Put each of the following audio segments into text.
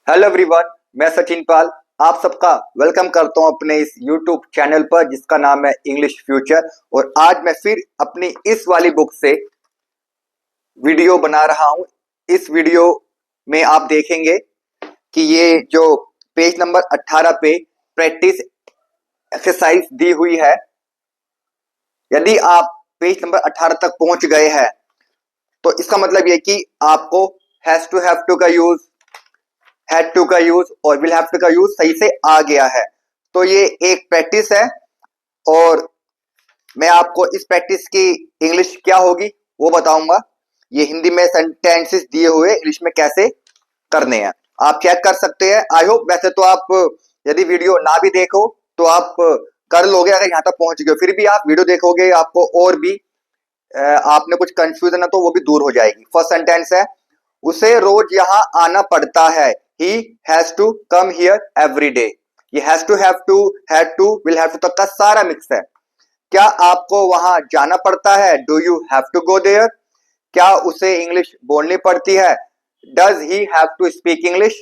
Hello everyone, मैं सचिन पाल आप सबका वेलकम करता हूं अपने इस यूट्यूब चैनल पर जिसका नाम है इंग्लिश फ्यूचर। और आज मैं फिर अपनी इस वाली बुक से वीडियो बना रहा हूं। इस वीडियो में आप देखेंगे कि ये जो पेज नंबर 18 पे प्रैक्टिस एक्सरसाइज दी हुई है, यदि आप पेज नंबर 18 तक पहुंच गए हैं तो इसका मतलब ये कि आपको हैव टू का यूज, हैड टू का यूज और विल हैव टू का यूज सही से आ गया है। तो ये एक प्रैक्टिस है और मैं आपको इस प्रैक्टिस की इंग्लिश क्या होगी वो बताऊंगा। ये हिंदी में सेंटेंसेस दिए हुए इंग्लिश में कैसे करने हैं आप चेक कर सकते हैं। आई होप वैसे तो आप यदि वीडियो ना भी देखो तो आप कर लोगे, अगर यहाँ तक पहुंच गए फिर भी आप वीडियो देखोगे आपको और भी आपने कुछ कंफ्यूजन है तो वो भी दूर हो जाएगी। फर्स्ट सेंटेंस है, उसे रोज यहाँ आना पड़ता है। He has to come here every day। ये has to, have to, had to, will have to तक का सारा मिक्स है। क्या आपको वहां जाना पड़ता है? Do you have to go there? क्या उसे इंग्लिश बोलनी पड़ती है? Does he have to speak English?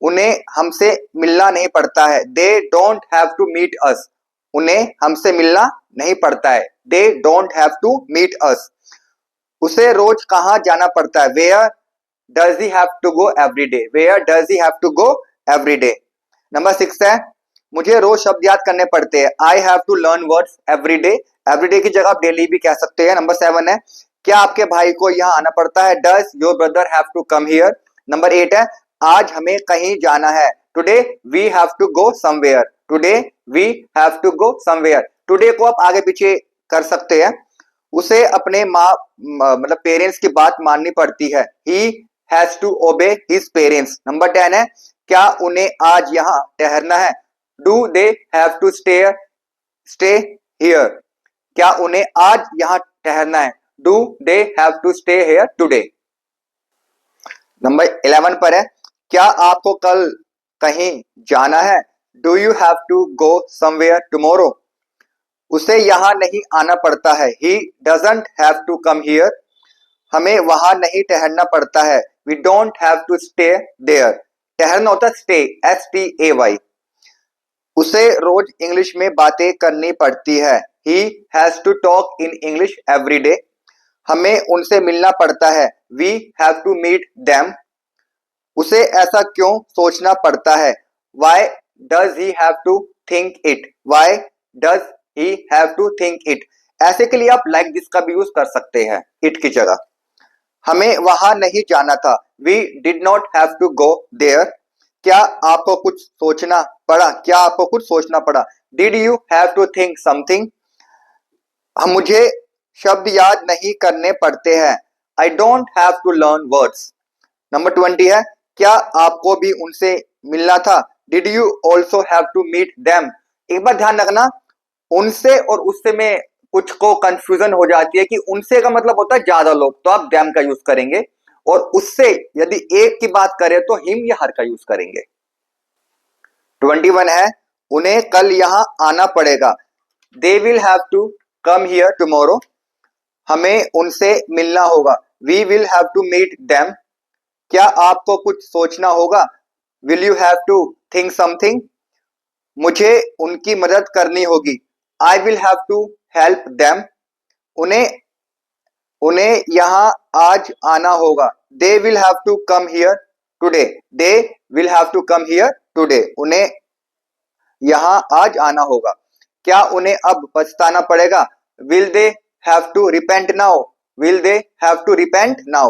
उन्हें हमसे मिलना नहीं पड़ता है। They don't have to meet us। उन्हें हमसे मिलना नहीं पड़ता है। They don't have to meet us। उसे रोज कहाँ जाना पड़ता है? Where does he have to go every day? Where does he have to go every day? Number 6 है, मुझे रोज शब्द याद करने पड़ते हैं। I have to learn words every day। every day की जगह आप डेली भी कह सकते हैं। नंबर 7 है, क्या आपके भाई को यहाँ आना पड़ता है? Does your brother have to come here? Number 8 है, आज हमें कहीं जाना है। Today we have to go somewhere। Today we have to go somewhere। Today को आप आगे पीछे कर सकते हैं। उसे अपने माँ मतलब पेरेंट्स की बात माननी पड़ती है। He has to obey his parents। Number 10 है, क्या उन्हें आज यहाँ ठहरना है? Do they have to stay here? क्या उन्हें आज यहाँ ठहरना है? Do they have to stay here today? Number 11 पर है, क्या आपको कल कहीं जाना है? Do you have to go somewhere tomorrow? उसे यहाँ नहीं आना पड़ता है। He doesn't have to come here। हमें वहां नहीं ठहरना पड़ता है। We don't have to stay there। ठहरना होता है stay, STAY। उसे रोज इंग्लिश में बातें करनी पड़ती है। He has to talk in English every day। हमें उनसे मिलना पड़ता है। We have to meet them। उसे ऐसा क्यों सोचना पड़ता है? Why does he have to think it? Why does he have to think it? ऐसे के लिए आप like this का भी यूज कर सकते हैं it की जगह। हमें वहां नहीं जाना था। We did not have to go there। क्या आपको कुछ सोचना पड़ा? क्या आपको कुछ सोचना पड़ा? Did you have to think something? मुझे शब्द याद नहीं करने पड़ते हैं। I don't have to learn words। Number 20 है, क्या आपको भी उनसे मिलना था? Did you also have to meet them? एक बार ध्यान रखना, उनसे और उससे में कुछ को कंफ्यूजन हो जाती है कि उनसे का मतलब होता है ज्यादा लोग, तो आप them का यूज करेंगे, और उससे यदि एक की बात करें तो him या her का यूज करेंगे। 21 है, उन्हें कल यहाँ आना पड़ेगा। They will have to come here tomorrow। हमें उनसे मिलना होगा। We will have to meet them। क्या आपको कुछ सोचना होगा? Will you have to think something? मुझे उनकी मदद करनी होगी। I will have to help them। उन्हें यहाँ आज आना होगा। They will have to come here today। They will have to come here today। उन्हें यहाँ आज आना होगा। क्या उन्हें अब पछताना पड़ेगा? Will they have to repent now? Will they have to repent now?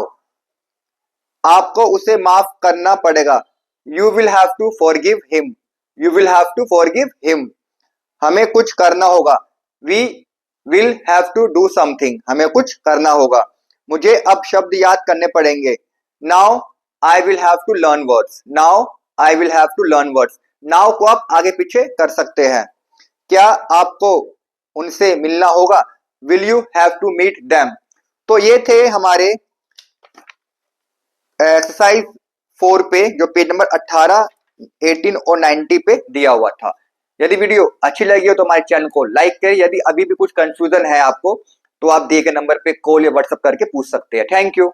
आपको उसे माफ करना पड़ेगा। You will have to forgive him। You will have to forgive him। हमें कुछ करना होगा। We will have to do something। हमें कुछ करना होगा। मुझे अब शब्द याद करने पड़ेंगे। Now I will have to learn words। Now I will have to learn words। Now को आप आगे पीछे कर सकते हैं। क्या आपको उनसे मिलना होगा? Will you have to meet them? तो ये थे हमारे एक्सरसाइज 4 पे जो पेज नंबर 18, 18 और 90 पे दिया हुआ था। यदि वीडियो अच्छी लगी हो तो हमारे चैनल को लाइक करें। यदि अभी भी कुछ कंफ्यूजन है आपको तो आप दिए गए नंबर पे कॉल या व्हाट्सएप करके पूछ सकते हैं। Thank you.